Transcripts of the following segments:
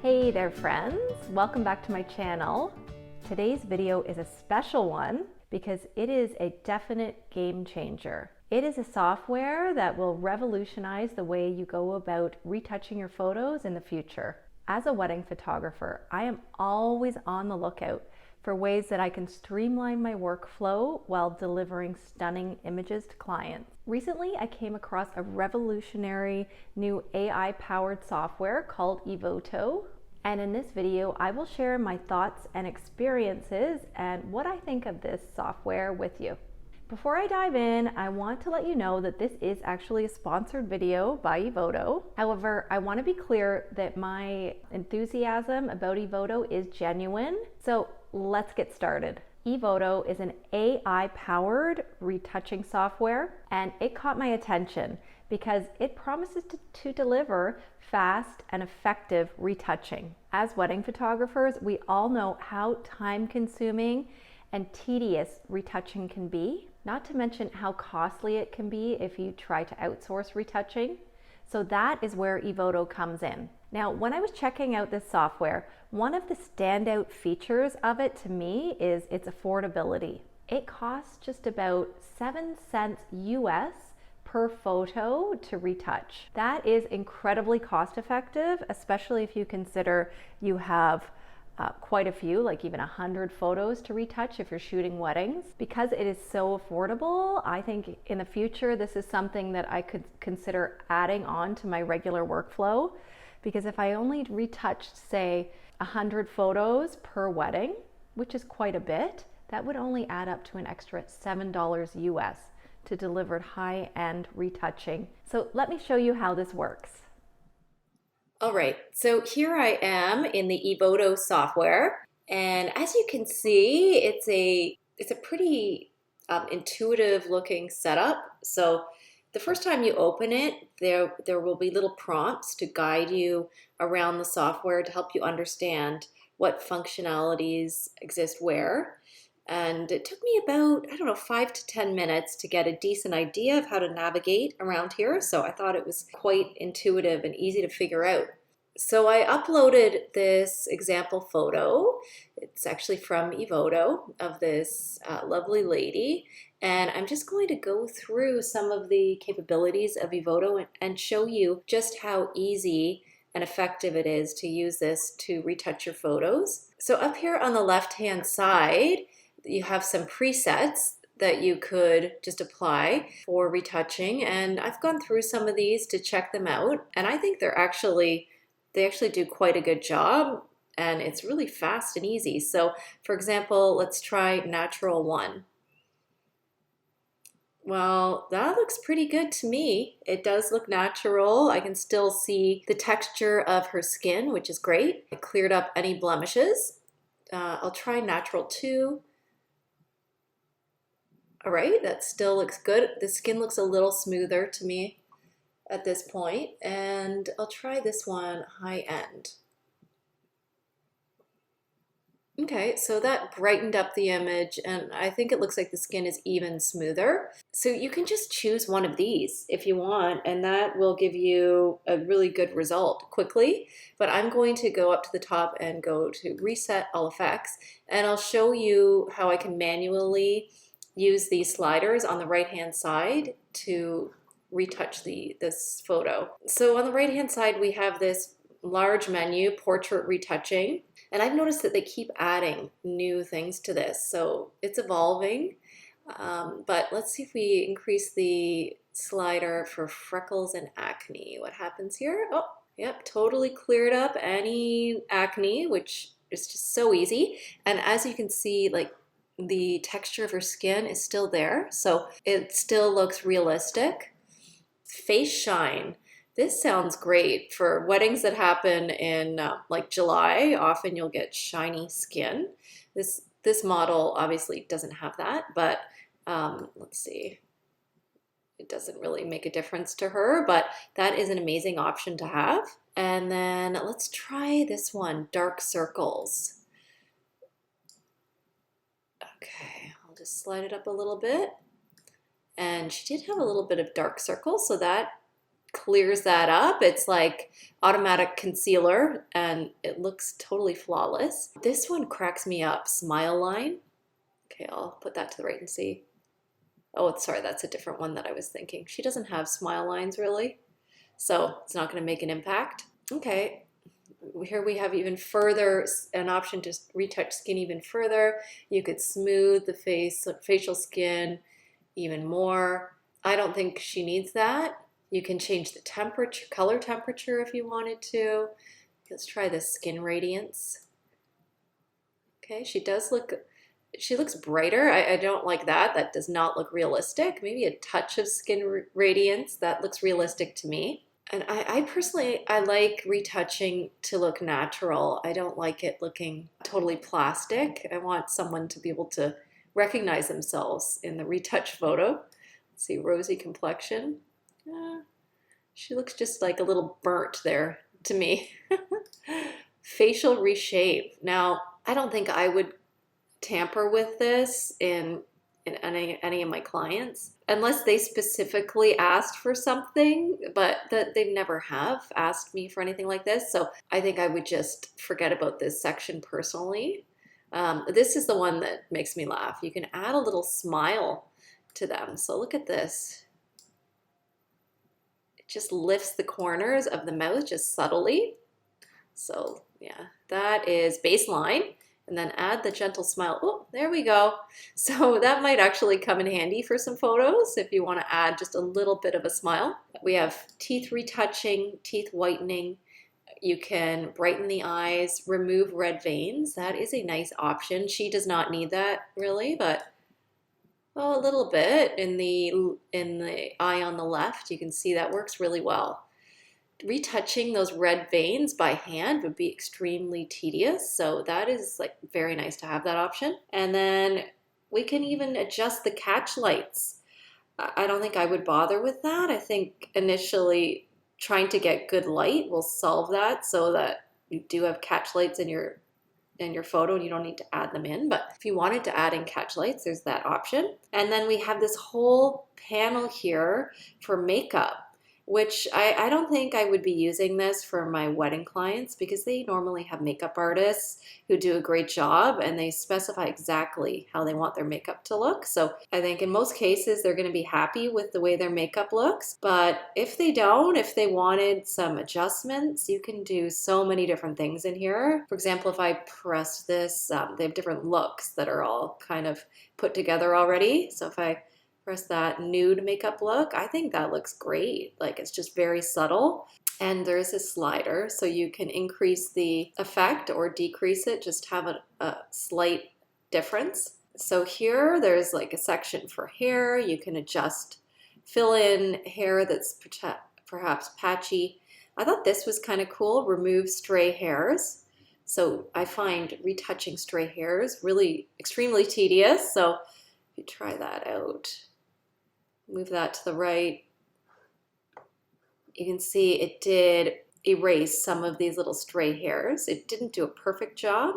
Hey there friends, welcome back to my channel. Today's video is a special one because it is a definite game changer. It is a software that will revolutionize the way you go about retouching your photos in the future. As a wedding photographer, I am always on the lookout for ways that I can streamline my workflow while delivering stunning images to clients. Recently, I came across a revolutionary new AI-powered software called Evoto. And in this video, I will share my thoughts and experiences and what I think of this software with you. Before I dive in, I want to let you know that this is actually a sponsored video by Evoto. However, I want to be clear that my enthusiasm about Evoto is genuine. So let's get started. Evoto is an AI-powered retouching software, and it caught my attention because it promises to deliver fast and effective retouching. As wedding photographers, we all know how time-consuming and tedious retouching can be, not to mention how costly it can be if you try to outsource retouching. So that is where Evoto comes in. Now, when I was checking out this software, one of the standout features of it to me is its affordability. It costs just about 7 cents US per photo to retouch. That is incredibly cost effective, especially if you consider you have quite a few, like even 100 photos to retouch if you're shooting weddings. Because it is so affordable, I think in the future this is something that I could consider adding on to my regular workflow, because if I only retouched, say, 100 photos per wedding, which is quite a bit, that would only add up to an extra $7 US to deliver high-end retouching. So let me show you how this works. All right, so here I am in the Evoto software, and as you can see, it's a pretty intuitive looking setup. So the first time you open it, there will be little prompts to guide you around the software to help you understand what functionalities exist where. And it took me about, 5 to 10 minutes to get a decent idea of how to navigate around here. So I thought it was quite intuitive and easy to figure out. So I uploaded this example photo. It's actually from Evoto of this lovely lady. And I'm just going to go through some of the capabilities of Evoto and show you just how easy and effective it is to use this to retouch your photos. So up here on the left-hand side, you have some presets that you could just apply for retouching, and I've gone through some of these to check them out, and I think they actually do quite a good job, and it's really fast and easy. So for example, let's try natural 1. Well, that looks pretty good to me. It does look natural. I can still see the texture of her skin, which is great. It cleared up any blemishes. I'll try natural 2. All right, that still looks good. The skin looks a little smoother to me at this point, and I'll try this one, high end. Okay, so that brightened up the image, and I think it looks like the skin is even smoother. So you can just choose one of these if you want, and that will give you a really good result quickly. But I'm going to go up to the top and go to Reset All Effects, and I'll show you how I can manually use these sliders on the right-hand side to retouch this photo. So on the right-hand side, we have this large menu, Portrait Retouching, and I've noticed that they keep adding new things to this, so it's evolving. But let's see if we increase the slider for freckles and acne. What happens here? Oh, yep, totally cleared up any acne, which is just so easy. And as you can see, like, the texture of her skin is still there, so it still looks realistic. Face shine. This sounds great for weddings that happen in like July. Often you'll get shiny skin. This model obviously doesn't have that, but let's see. It doesn't really make a difference to her, but that is an amazing option to have. And then let's try this one, dark circles. Okay, I'll just slide it up a little bit. And she did have a little bit of dark circles, so that clears that up. It's like automatic concealer and it looks totally flawless. This one cracks me up. Smile line. Okay, I'll put that to the right and see. Oh, sorry, that's a different one that I was thinking. She doesn't have smile lines really, so it's not going to make an impact. Okay, here we have even further an option to retouch skin even further. You could smooth the facial skin even more. I don't think she needs that. You can change the temperature, color temperature if you wanted to. Let's try this skin radiance. Okay, she looks brighter. I don't like that. That does not look realistic. Maybe a touch of skin radiance. That looks realistic to me. And I personally, I like retouching to look natural. I don't like it looking totally plastic. I want someone to be able to recognize themselves in the retouch photo. Let's see, rosy complexion. She looks just like a little burnt there to me. Facial reshape. Now, I don't think I would tamper with this in any of my clients unless they specifically asked for something, but they never have asked me for anything like this. So I think I would just forget about this section personally. This is the one that makes me laugh. You can add a little smile to them. So look at this. It just lifts the corners of the mouth just subtly. So yeah, that is baseline. And then add the gentle smile. Oh, there we go. So that might actually come in handy for some photos if you want to add just a little bit of a smile. We have teeth retouching, teeth whitening. You can brighten the eyes, remove red veins. That is a nice option. She does not need that really, but a little bit in the eye on the left. You can see that works really well. Retouching those red veins by hand would be extremely tedious, so that is like very nice to have that option. And then we can even adjust the catch lights. I don't think I would bother with that. I think initially trying to get good light will solve that so that you do have catch lights in your photo and you don't need to add them in. But if you wanted to add in catch lights, there's that option. And then we have this whole panel here for makeup, which I don't think I would be using this for my wedding clients because they normally have makeup artists who do a great job and they specify exactly how they want their makeup to look. So I think in most cases they're going to be happy with the way their makeup looks. But if they don't, if they wanted some adjustments, you can do so many different things in here. For example, if I press this, they have different looks that are all kind of put together already. So if I press that nude makeup look, I think that looks great. Like it's just very subtle. And there's a slider so you can increase the effect or decrease it, just have a slight difference. So here there's like a section for hair. You can adjust, fill in hair that's perhaps patchy. I thought this was kind of cool, remove stray hairs. So I find retouching stray hairs really extremely tedious. So if you try that out, move that to the right. You can see it did erase some of these little stray hairs. It didn't do a perfect job.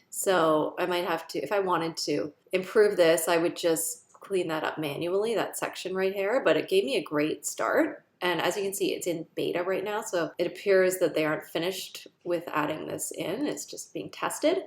So I might have to, if I wanted to improve this, I would just clean that up manually, that section right here. But it gave me a great start. And as you can see, it's in beta right now. So it appears that they aren't finished with adding this in. It's just being tested.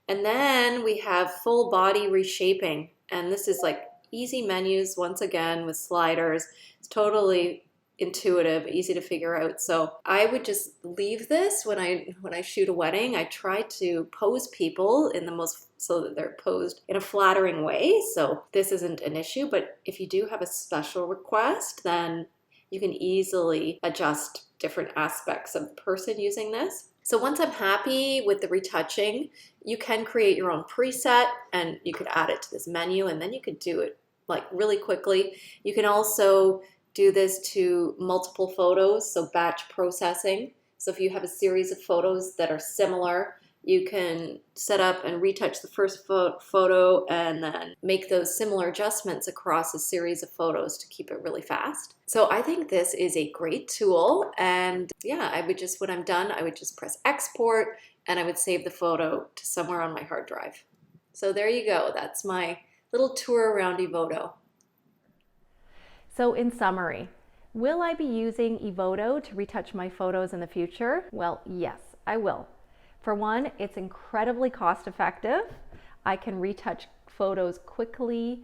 And then we have full body reshaping. And this is like easy menus once again with sliders. It's totally intuitive, easy to figure out. So I would just leave this when I shoot a wedding. I try to pose people in the most so that they're posed in a flattering way. So this isn't an issue, but if you do have a special request, then you can easily adjust different aspects of the person using this. So once I'm happy with the retouching, you can create your own preset and you could add it to this menu and then you could do it like really quickly. You can also do this to multiple photos, so batch processing. So if you have a series of photos that are similar, you can set up and retouch the first photo and then make those similar adjustments across a series of photos to keep it really fast. So I think this is a great tool. And yeah, I would just, when I'm done, I would just press export and I would save the photo to somewhere on my hard drive. So there you go. That's my little tour around Evoto. So in summary, Will I be using Evoto to retouch my photos in the future? Well, yes, I will. For one, it's incredibly cost effective. I can retouch photos quickly,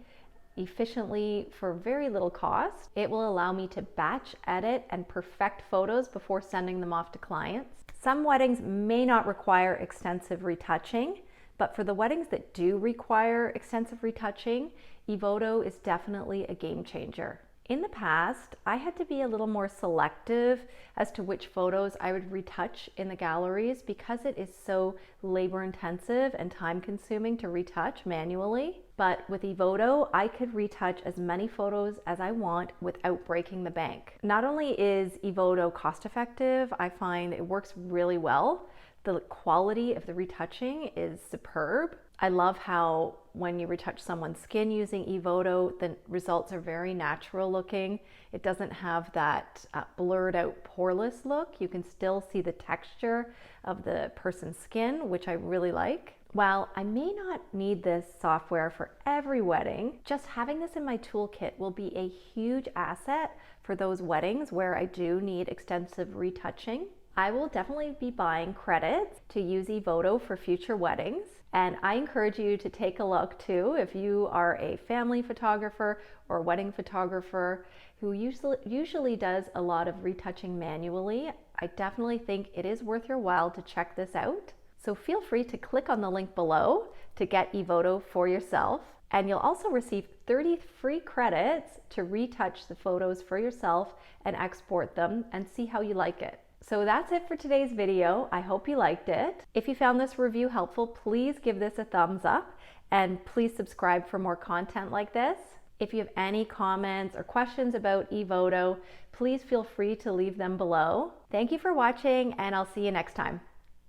efficiently for very little cost. It will allow me to batch edit and perfect photos before sending them off to clients. Some weddings may not require extensive retouching, but for the weddings that do require extensive retouching, Evoto is definitely a game changer. In the past, I had to be a little more selective as to which photos I would retouch in the galleries because it is so labor intensive and time consuming to retouch manually. But with Evoto, I could retouch as many photos as I want without breaking the bank. Not only is Evoto cost effective, I find it works really well. The quality of the retouching is superb. I love how when you retouch someone's skin using Evoto, the results are very natural looking. It doesn't have that blurred out poreless look. You can still see the texture of the person's skin, which I really like. While I may not need this software for every wedding, just having this in my toolkit will be a huge asset for those weddings where I do need extensive retouching. I will definitely be buying credits to use Evoto for future weddings. And I encourage you to take a look too if you are a family photographer or wedding photographer who usually does a lot of retouching manually. I definitely think it is worth your while to check this out. So feel free to click on the link below to get Evoto for yourself. And you'll also receive 30 free credits to retouch the photos for yourself and export them and see how you like it. So that's it for today's video. I hope you liked it. If you found this review helpful, please give this a thumbs up and please subscribe for more content like this. If you have any comments or questions about Evoto, please feel free to leave them below. Thank you for watching and I'll see you next time.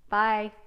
Bye.